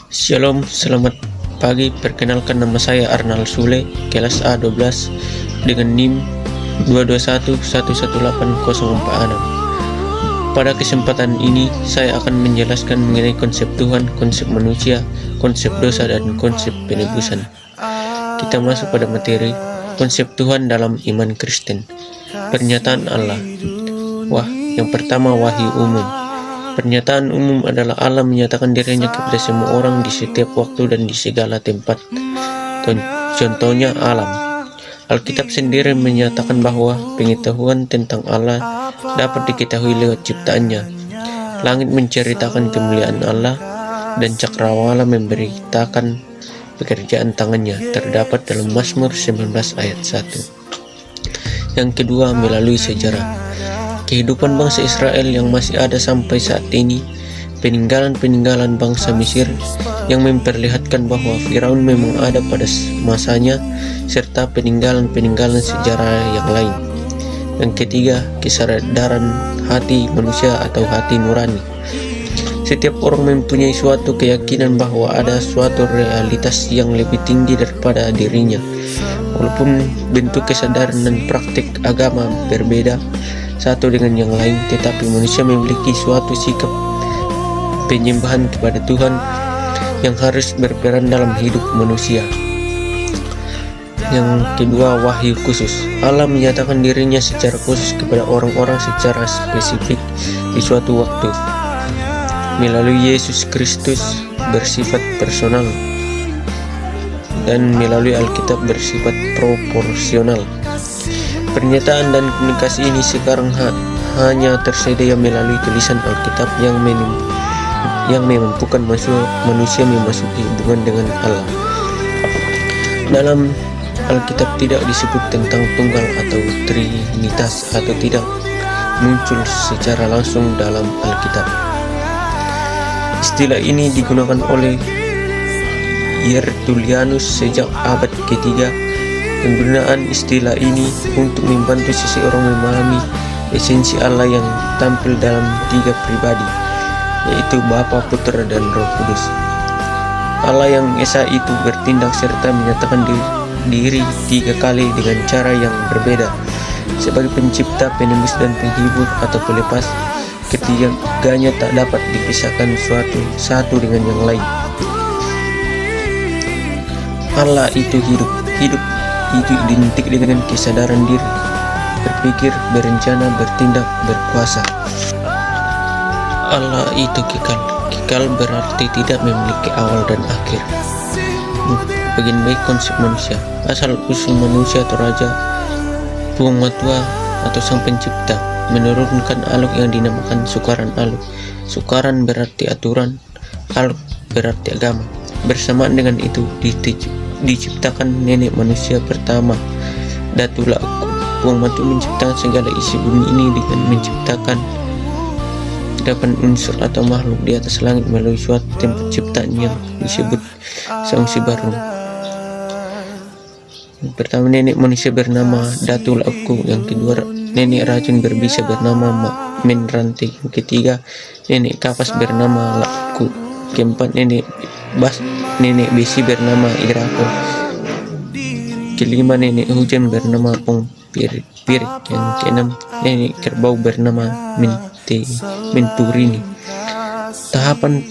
Shalom, selamat pagi. Perkenalkan, nama saya Arnal Sule, kelas A12 dengan NIM 221118046. Pada kesempatan ini, saya akan menjelaskan mengenai konsep Tuhan, konsep manusia, konsep dosa, dan konsep penebusan. Kita masuk pada materi konsep Tuhan dalam iman Kristen. Pernyataan Allah. Yang pertama, wahyu umum. Pernyataan umum adalah Allah menyatakan dirinya kepada semua orang di setiap waktu dan di segala tempat. Contohnya alam. Alkitab sendiri menyatakan bahwa pengetahuan tentang Allah dapat diketahui lewat ciptaannya. Langit menceritakan kemuliaan Allah dan cakrawala memberitakan pekerjaan tangannya, terdapat dalam Mazmur 19 ayat 1. Yang kedua, melalui sejarah. Kehidupan bangsa Israel yang masih ada sampai saat ini, peninggalan-peninggalan bangsa Mesir yang memperlihatkan bahwa Firaun memang ada pada masanya, serta peninggalan-peninggalan sejarah yang lain. Yang ketiga, kesadaran hati manusia atau hati nurani. Setiap orang mempunyai suatu keyakinan bahwa ada suatu realitas yang lebih tinggi daripada dirinya. Walaupun bentuk kesadaran dan praktik agama berbeda satu dengan yang lain, tetapi manusia memiliki suatu sikap penyembahan kepada Tuhan yang harus berperan dalam hidup manusia. Yang kedua, wahyu khusus. Allah menyatakan dirinya secara khusus kepada orang-orang secara spesifik di suatu waktu. Melalui Yesus Kristus bersifat personal, dan melalui Alkitab bersifat proporsional. Pernyataan dan komunikasi ini sekarang hanya tersedia melalui tulisan Alkitab yang memampukan manusia memasuki hubungan dengan Allah. Dalam Alkitab tidak disebut tentang tunggal atau trinitas, atau tidak muncul secara langsung dalam Alkitab. Istilah ini digunakan oleh Tertullianus sejak abad ketiga. Penggunaan istilah ini untuk membantu seseorang memahami esensi Allah yang tampil dalam tiga pribadi, yaitu Bapa, Putra, dan Roh Kudus. Allah yang Esa itu bertindak serta menyatakan diri tiga kali dengan cara yang berbeda, sebagai pencipta, penembus, dan penghibur atau pelepas. Ketiganya tak dapat dipisahkan satu dengan yang lain. Allah itu hidup itu identik dengan kesadaran diri, berpikir, berencana, bertindak, berkuasa. Allah itu kekal berarti tidak memiliki awal dan akhir. Bagian baik konsep manusia. Asal usul manusia atau raja, tuang matua atau sang pencipta menurunkan aluk yang dinamakan sukaran aluk. Sukaran berarti aturan, aluk berarti agama. Bersamaan dengan itu diciptakan nenek manusia pertama, Datulah Aku. Puang Matu menciptakan segala isi bumi ini dengan menciptakan 8 unsur atau makhluk di atas langit melalui suatu tempat ciptaan yang disebut Sangsi Baru. Yang pertama, nenek manusia bernama Datulah Aku. Yang kedua, nenek racun berbisa bernama Menrantai. Yang ketiga, nenek kapas bernama Laku. Keempat, nenek besi bernama Irako. Kelima, nenek hujan bernama Pong Pirik. Yang keenam, nenek kerbau bernama Menturini. Tahapan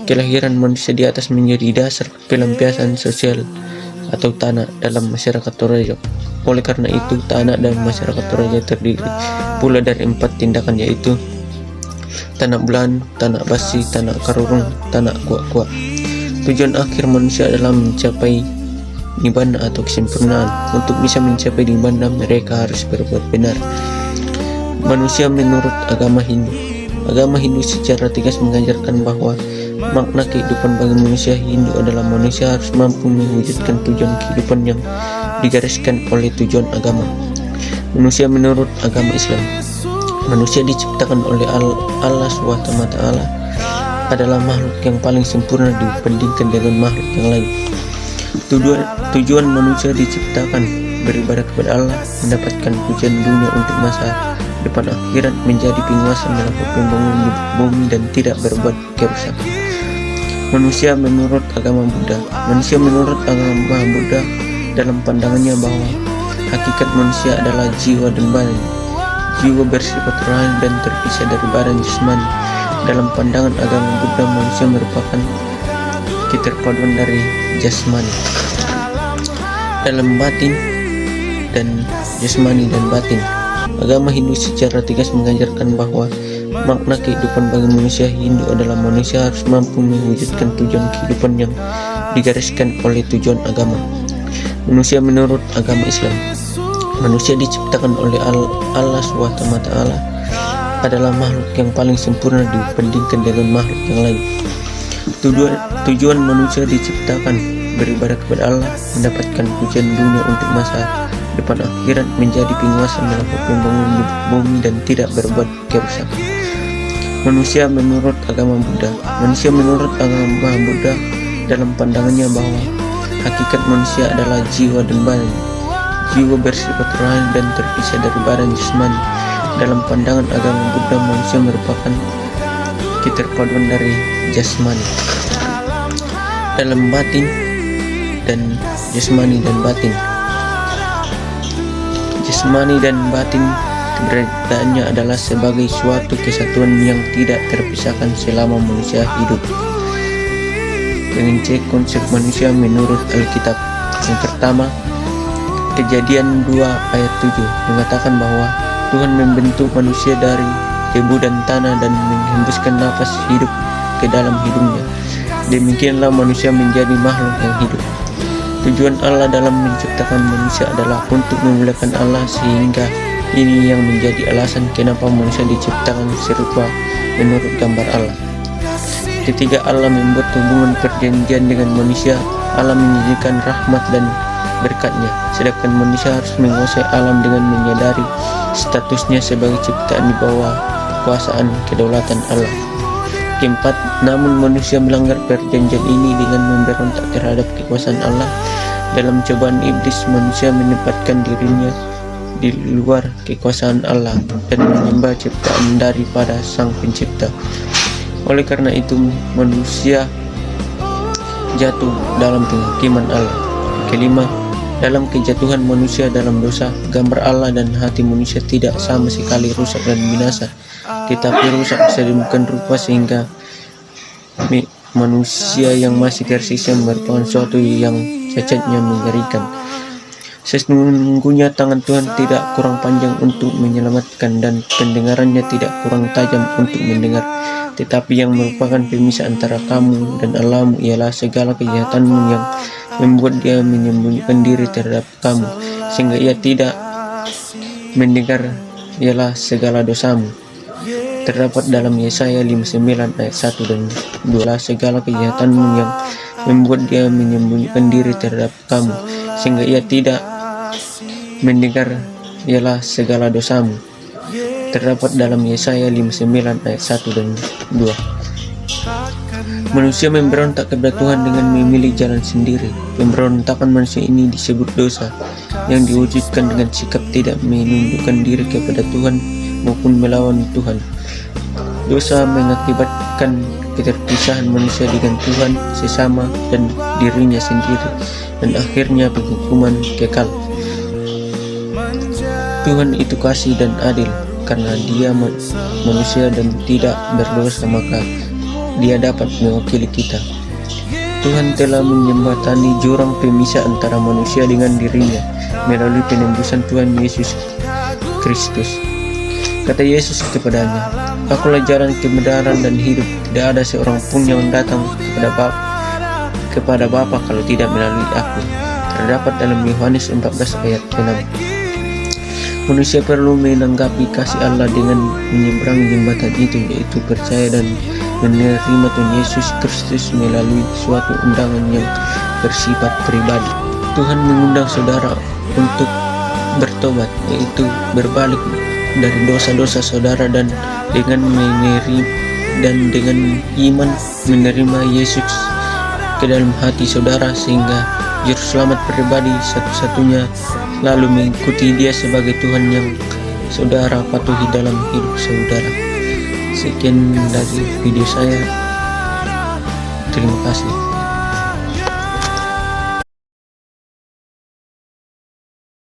kelahiran manusia di atas menjadi dasar pelampiasan sosial atau tanah dalam masyarakat Toraja. Oleh karena itu, tanah dalam masyarakat Toraja terdiri pula dari 4 tindakan, yaitu tanah bulan, tanah basi, tanah karurung, tanah kuak-kuak. Tujuan akhir manusia adalah mencapai nibbana atau kesempurnaan. Untuk bisa mencapai nibbana, mereka harus berbuat benar. Manusia menurut agama Hindu. Agama Hindu secara tegas mengajarkan bahwa makna kehidupan bagi manusia Hindu adalah manusia harus mampu mewujudkan tujuan kehidupan yang digariskan oleh tujuan agama. Manusia menurut agama Islam. Manusia diciptakan oleh Allah SWT adalah makhluk yang paling sempurna dibandingkan dengan makhluk yang lain. Tujuan manusia diciptakan beribadah kepada Allah, mendapatkan pujian dunia untuk masa depan akhirat, menjadi penguasa melakukan pembangunan bumi dan tidak berbuat kerusakan. Manusia menurut agama Buddha. Manusia menurut agama Buddha dalam pandangannya bahwa hakikat manusia adalah jiwa dan badan. Jiwa bersifat rohani dan terpisah dari badan jasmani. Dalam pandangan agama Buddha, manusia merupakan keterpaduan dari jasmani dalam batin dan jasmani dan batin. Agama Hindu secara tegas mengajarkan bahwa makna kehidupan bagi manusia Hindu adalah manusia harus mampu mewujudkan tujuan kehidupan yang digariskan oleh tujuan agama. Manusia menurut agama Islam. Manusia diciptakan oleh Allah SWT adalah makhluk yang paling sempurna dibandingkan dengan makhluk yang lain. Tujuan manusia diciptakan beribadah kepada Allah, mendapatkan pujian dunia untuk masa depan akhirat, menjadi penguasa, melakukan pembangunan bumi dan tidak berbuat kerusakan. Manusia menurut agama Buddha. Manusia menurut agama Buddha dalam pandangannya bahwa hakikat manusia adalah jiwa dan badan. Jiwa bersifat rohani dan terpisah dari badan jasmani. Dalam pandangan agama Buddha, manusia merupakan keterpaduan dari jasmani dalam batin dan jasmani dan batin. Jasmani dan batin keberadaannya adalah sebagai suatu kesatuan yang tidak terpisahkan selama manusia hidup. Dengan konsep manusia menurut Alkitab. Yang pertama, Kejadian 2 ayat 7 mengatakan bahwa Tuhan membentuk manusia dari debu dan tanah dan menghembuskan nafas hidup ke dalam hidungnya. Demikianlah manusia menjadi makhluk yang hidup. Tujuan Allah dalam menciptakan manusia adalah untuk memuliakan Allah, sehingga ini yang menjadi alasan kenapa manusia diciptakan serupa menurut gambar Allah. Ketika Allah membuat hubungan perjanjian dengan manusia, Allah menjanjikan rahmat dan berkatnya, sedangkan manusia harus menguasai alam dengan menyadari statusnya sebagai ciptaan di bawah kekuasaan kedaulatan Allah. Keempat, namun manusia melanggar perjanjian ini dengan memberontak terhadap kekuasaan Allah. Dalam cobaan iblis, manusia menempatkan dirinya di luar kekuasaan Allah dan menyembah ciptaan daripada Sang Pencipta. Oleh karena itu, manusia jatuh dalam penghakiman Allah. Kelima, dalam kejatuhan manusia dalam dosa, gambar Allah dan hati manusia tidak sama sekali rusak dan binasa, tetapi rusak sedemikian rupa sehingga manusia yang masih tersisa merupakan suatu yang cacatnya mengerikan. Sesungguhnya tangan Tuhan tidak kurang panjang untuk menyelamatkan dan pendengarannya tidak kurang tajam untuk mendengar. Tetapi yang merupakan pemisah antara kamu dan Allahmu ialah segala kejahatanmu yang membuat dia menyembunyikan diri terhadap kamu, sehingga ia tidak mendengar, ialah segala dosamu. Terdapat dalam Yesaya 59 ayat 1 dan 2, segala kejahatanmu yang membuat dia menyembunyikan diri terhadap kamu, sehingga ia tidak mendengar, ialah segala dosamu. Terdapat dalam Yesaya 59 ayat 1 dan 2. Manusia memberontak kepada Tuhan dengan memilih jalan sendiri. Pemberontakan manusia ini disebut dosa, yang diwujudkan dengan sikap tidak menundukkan diri kepada Tuhan maupun melawan Tuhan. Dosa mengakibatkan keterpisahan manusia dengan Tuhan, sesama, dan dirinya sendiri, dan akhirnya penghukuman kekal. Tuhan itu kasih dan adil. Karena dia manusia dan tidak berdosa, maka dia dapat mewakili kita. Tuhan telah menjembatani jurang pemisah antara manusia dengan dirinya melalui penembusan Tuhan Yesus Kristus. Kata Yesus kepadanya, "Akulah jalan, kebenaran dan hidup. Tidak ada seorang pun yang datang kepada Bapa kalau tidak melalui Aku." Terdapat dalam Yohanes 14 ayat 6. Manusia perlu menanggapi kasih Allah dengan menyeberangi jembatan itu, yaitu percaya dan menerima Tuhan Yesus Kristus melalui suatu undangan yang bersifat pribadi. Tuhan mengundang saudara untuk bertobat, yaitu berbalik dari dosa-dosa saudara dan dengan iman menerima Yesus ke dalam hati saudara, sehingga juru selamat pribadi satu-satunya, lalu mengikuti dia sebagai Tuhan yang saudara patuhi dalam hidup saudara. Sekian dari video saya. Terima kasih.